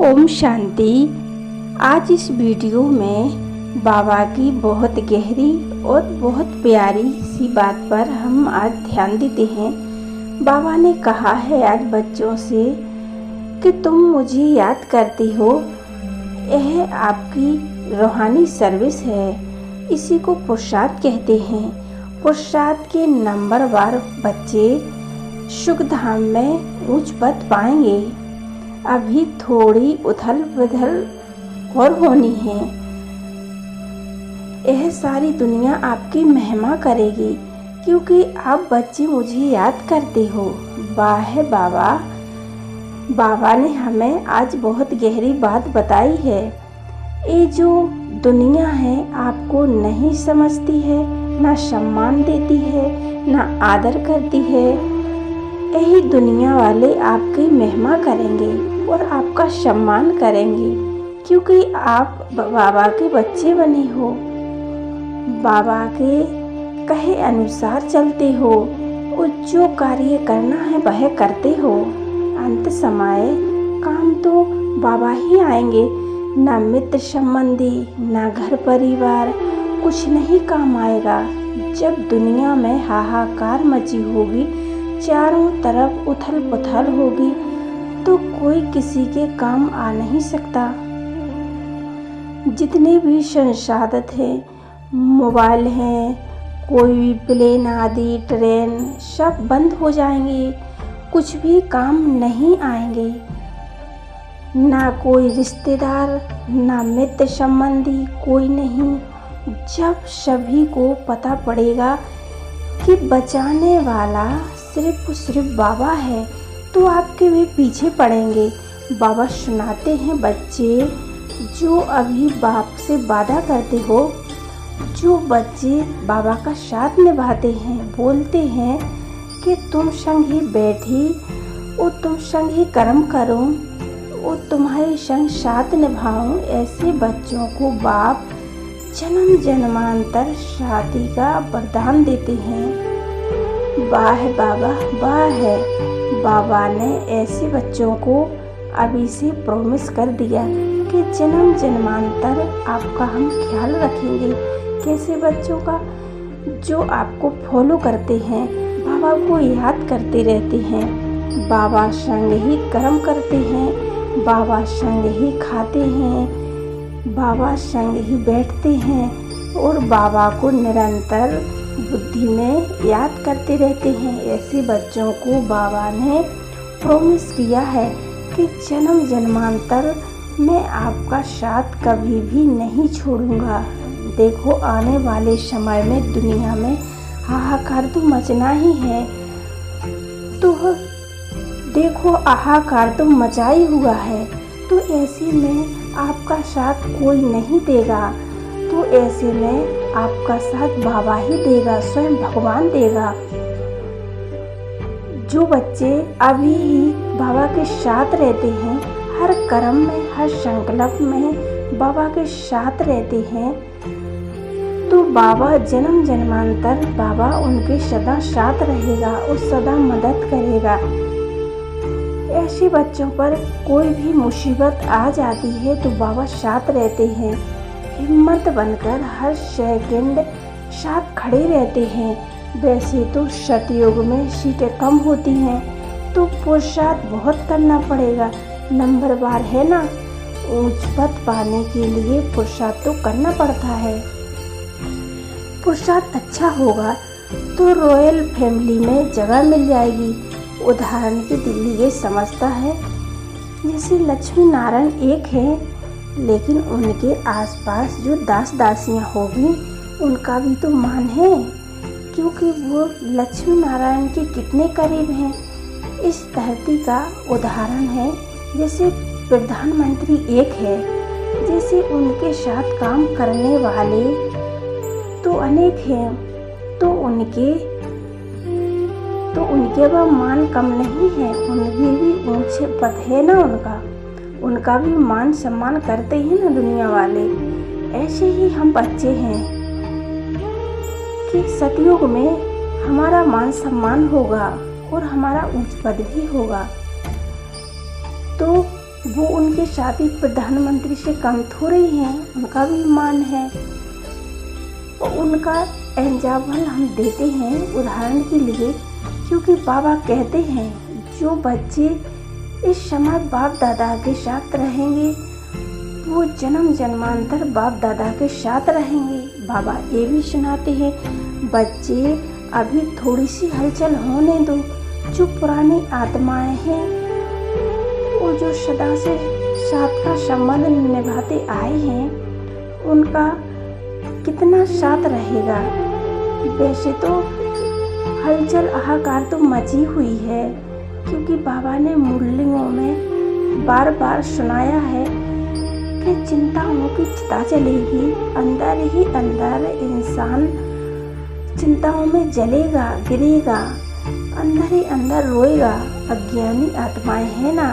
ओम शांति। आज इस वीडियो में बाबा की बहुत गहरी और बहुत प्यारी सी बात पर हम आज ध्यान देते हैं। बाबा ने कहा है आज बच्चों से कि तुम मुझे याद करते हो, यह आपकी रूहानी सर्विस है। इसी को पुरुषार्थ कहते हैं। पुरुषार्थ के नंबरवार बच्चे सुख धाम में ऊंच पद पाएंगे। अभी थोड़ी उथल पुथल और होनी है। यह सारी दुनिया आपकी महिमा करेगी क्योंकि आप बच्चे मुझे याद करते हो। वाह बाबा। बाबा ने हमें आज बहुत गहरी बात बताई है। ये जो दुनिया है आपको नहीं समझती है, ना सम्मान देती है, ना आदर करती है। यही दुनिया वाले आपकी महिमा करेंगे और आपका सम्मान करेंगे क्योंकि आप बाबा के बच्चे बने हो, बाबा के कहे अनुसार चलते हो और जो कार्य करना है वह करते हो। अंत समय काम तो बाबा ही आएंगे, ना मित्र संबंधी, ना घर परिवार, कुछ नहीं काम आएगा। जब दुनिया में हाहाकार मची होगी, चारों तरफ उथल पुथल होगी, तो कोई किसी के काम आ नहीं सकता। जितने भी संसाधन हैं, मोबाइल हैं, कोई भी प्लेन आदि ट्रेन, सब बंद हो जाएंगे, कुछ भी काम नहीं आएंगे। ना कोई रिश्तेदार, ना मित्र संबंधी, कोई नहीं। जब सभी को पता पड़ेगा कि बचाने वाला सिर्फ बाबा है, तो आपके भी पीछे पड़ेंगे। बाबा सुनाते हैं बच्चे जो अभी बाप से वादा करते हो, जो बच्चे बाबा का साथ निभाते हैं, बोलते हैं कि तुम संग ही बैठी और तुम संग ही कर्म करूं और तुम्हारे संग साथ निभाऊं, ऐसे बच्चों को बाप जन्म जन्मांतर शादी का वरदान देते हैं। वाह बाबा, वाह है। बाबा ने ऐसे बच्चों को अभी से प्रॉमिस कर दिया कि जन्म जन्मांतर आपका हम ख्याल रखेंगे। कैसे बच्चों का? जो आपको फॉलो करते हैं, बाबा को याद करते रहते हैं, बाबा संग ही कर्म करते हैं, बाबा संग ही खाते हैं, बाबा संग ही बैठते हैं और बाबा को निरंतर बुद्धि में याद करते रहते हैं। ऐसे बच्चों को बाबा ने प्रॉमिस किया है कि जन्म जन्मांतर मैं आपका साथ कभी भी नहीं छोड़ूंगा। देखो आने वाले समय में दुनिया में हाहाकार तो मचना ही है, तो देखो हाहाकार तो मचा ही हुआ है, तो ऐसे में आपका साथ कोई नहीं देगा, तो ऐसे में आपका साथ बाबा ही देगा, स्वयं भगवान देगा। जो बच्चे अभी ही बाबा के साथ रहते हैं, हर कर्म में, हर संकल्प में बाबा के साथ रहते हैं, तो बाबा जन्म जन्मांतर बाबा उनके सदा साथ रहेगा और सदा मदद करेगा। ऐसे बच्चों पर कोई भी मुसीबत आ जाती है तो बाबा साथ रहते हैं, हिम्मत बनकर हर सेकंड साथ खड़े रहते हैं। वैसे तो सतयुग में सीटें कम होती हैं, तो पुरुषार्थ बहुत करना पड़ेगा। नंबरवार है ना, ऊंच पद पाने के लिए पुरुषार्थ तो करना पड़ता है। पुरुषार्थ अच्छा होगा तो रॉयल फैमिली में जगह मिल जाएगी। उदाहरण के लिए समझता है, जैसे लक्ष्मी नारायण एक है, लेकिन उनके आसपास जो दास दासियां होगी उनका भी तो मान है, क्योंकि वो लक्ष्मी नारायण के कितने करीब हैं। इस धरती का उदाहरण है, जैसे प्रधानमंत्री एक है, जैसे उनके साथ काम करने वाले तो अनेक हैं, तो उनके वह मान कम नहीं है, उनके भी ऊंचे पद है ना, उनका भी मान सम्मान करते हैं ना दुनिया वाले। ऐसे ही हम बच्चे हैं कि सतयुग में हमारा मान सम्मान होगा और हमारा ऊंच पद भी होगा। तो वो उनकी शादी प्रधानमंत्री से कम थोड़ी हैं, उनका भी मान है। और उनका एग्जाम्पल हम देते हैं उदाहरण के लिए, क्योंकि बाबा कहते हैं जो बच्चे इस समय बाप दादा के साथ रहेंगे वो जन्म जन्मांतर बाप दादा के साथ रहेंगे। बाबा ये भी सुनाते हैं बच्चे अभी थोड़ी सी हलचल होने दो, जो पुरानी आत्माएं हैं वो जो सदा से साथ का संबंध निभाते आए हैं उनका कितना साथ रहेगा। वैसे तो हलचल हाहाकार तो मची हुई है, क्योंकि बाबा ने मुरलियों में बार बार सुनाया है कि चिंताओं की चिता जलेगी, अंदर ही अंदर इंसान चिंताओं में जलेगा, गिरेगा, अंदर ही अंदर रोएगा। अज्ञानी आत्माएं हैं ना,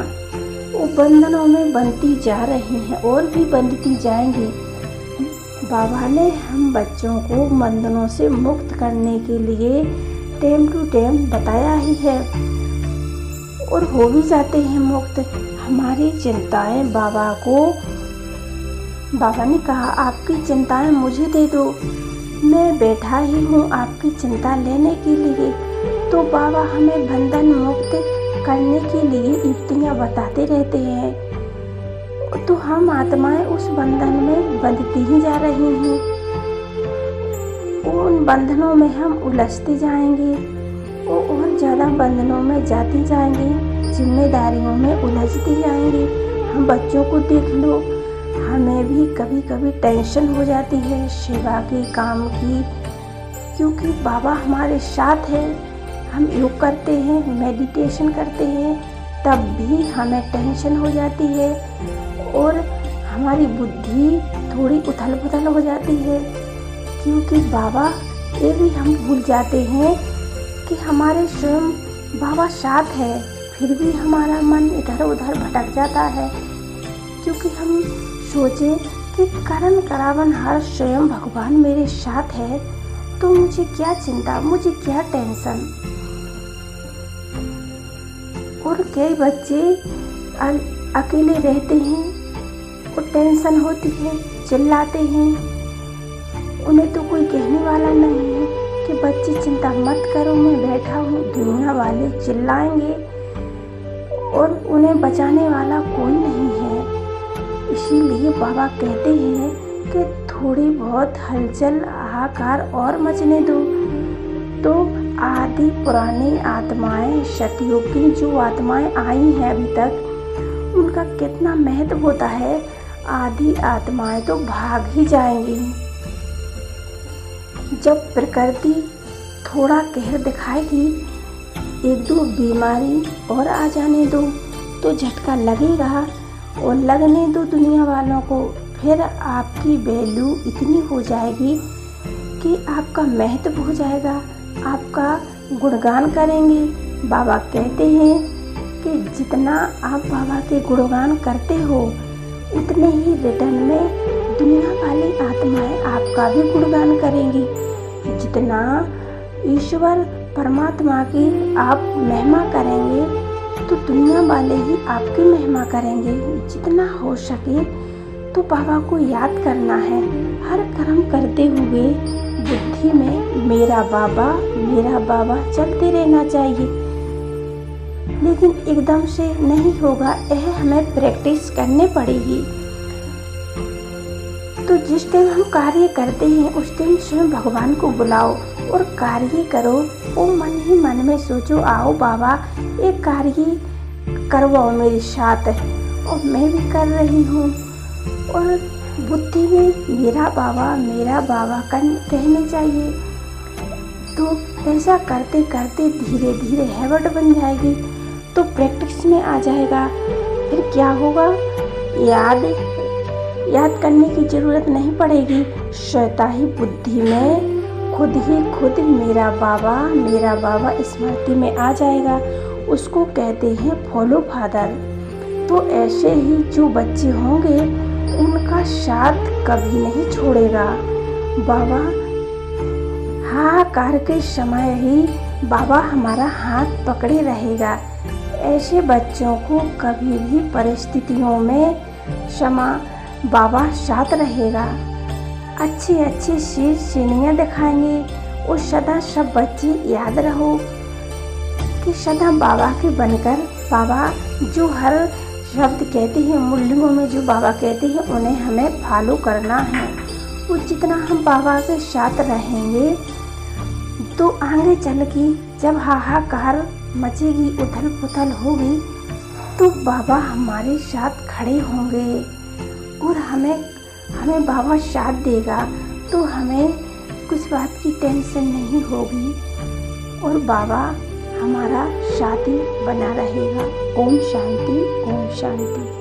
वो बंधनों में बनती जा रही हैं और भी बनती जाएंगी। बाबा ने हम बच्चों को बंधनों से मुक्त करने के लिए टाइम टू टाइम बताया ही है और हो भी जाते हैं मुक्त। हमारी चिंताएं बाबा ने कहा आपकी चिंताएं मुझे दे दो, मैं बैठा ही हूँ आपकी चिंता लेने के लिए। तो बाबा हमें बंधन मुक्त करने के लिए युक्तियाँ बताते रहते हैं, तो हम आत्माएं उस बंधन में बंधती ही जा रही हैं। उन बंधनों में हम उलझते जाएंगे और ज़्यादा बंधनों में जाती जाएंगे, जिम्मेदारियों में उलझती जाएंगे। हम बच्चों को देख लो, हमें भी कभी कभी टेंशन हो जाती है सेवा के काम की, क्योंकि बाबा हमारे साथ है। हम योग करते हैं, मेडिटेशन करते हैं, तब भी हमें टेंशन हो जाती है और हमारी बुद्धि थोड़ी उथल पुथल हो जाती है, क्योंकि बाबा ये भी हम भूल जाते हैं कि हमारे स्वयं बाबा साथ है, फिर भी हमारा मन इधर उधर भटक जाता है, क्योंकि हम सोचे कि करण करावन हर स्वयं भगवान मेरे साथ है, तो मुझे क्या चिंता, मुझे क्या टेंशन। और कई बच्चे अकेले रहते हैं और टेंशन होती है, चिल्लाते हैं, उन्हें तो कोई कहने वाला नहीं है कि बच्चे चिंता मत करो, मैं बैठा हूँ। दुनिया वाले चिल्लाएंगे और उन्हें बचाने वाला कोई नहीं है। इसीलिए बाबा कहते हैं कि थोड़ी बहुत हलचल हाहाकार और मचने दो। तो आदि पुरानी आत्माएं, सतयुग की जो आत्माएं आई हैं अभी तक, उनका कितना महत्व होता है। आदि आत्माएं तो भाग ही जाएंगी। जब प्रकृति थोड़ा कहर दिखाएगी, एक दो बीमारी और आ जाने दो तो झटका लगेगा, और लगने दो दुनिया वालों को। फिर आपकी वैल्यू इतनी हो जाएगी कि आपका महत्व हो जाएगा, आपका गुणगान करेंगे। बाबा कहते हैं कि जितना आप बाबा के गुणगान करते हो उतने ही रिटर्न में दुनिया वाली आत्माएं आपका भी गुणगान करेंगी। जितना ईश्वर परमात्मा की आप महिमा करेंगे तो दुनिया वाले ही आपकी महिमा करेंगे। जितना हो सके तो बाबा को याद करना है। हर कर्म करते हुए बुद्धि में मेरा बाबा चलते रहना चाहिए, लेकिन एकदम से नहीं होगा, यह हमें प्रैक्टिस करनी पड़ेगी। तो जिस टाइम हम कार्य करते हैं उस टाइम स्वयं भगवान को बुलाओ और कार्य करो। वो मन ही मन में सोचो, आओ बाबा ये कार्य करवाओ मेरे साथ, और मैं भी कर रही हूँ। और बुद्धि में मेरा बाबा कहने चाहिए। तो ऐसा करते करते धीरे धीरे हैबिट बन जाएगी, तो प्रैक्टिस में आ जाएगा। फिर क्या होगा, याद करने की ज़रूरत नहीं पड़ेगी। स्वतः ही बुद्धि में खुद मेरा बाबा स्मृति में आ जाएगा। उसको कहते हैं फॉलो फादर। तो ऐसे ही जो बच्चे होंगे उनका साथ कभी नहीं छोड़ेगा बाबा। हाहाकार के समय ही बाबा हमारा हाथ पकड़े रहेगा ऐसे बच्चों को कभी भी परिस्थितियों में क्षमा बाबा साथ रहेगा। अच्छी अच्छी सीढ़ियाँ दिखाएंगे और सदा सब बच्चे याद रहो कि सदा बाबा के बनकर बाबा जो हर शब्द कहते हैं, मूल्यों में जो बाबा कहते हैं उन्हें हमें फॉलो करना है। और जितना हम बाबा के साथ रहेंगे तो आगे चल के जब हाहाकार मचेगी, उथल पुथल होगी, तो बाबा हमारे साथ खड़े होंगे और हमें बाबा साथ देगा। तो हमें कुछ बात की टेंशन नहीं होगी और बाबा हमारा साथी बना रहेगा। ओम शांति, ओम शांति।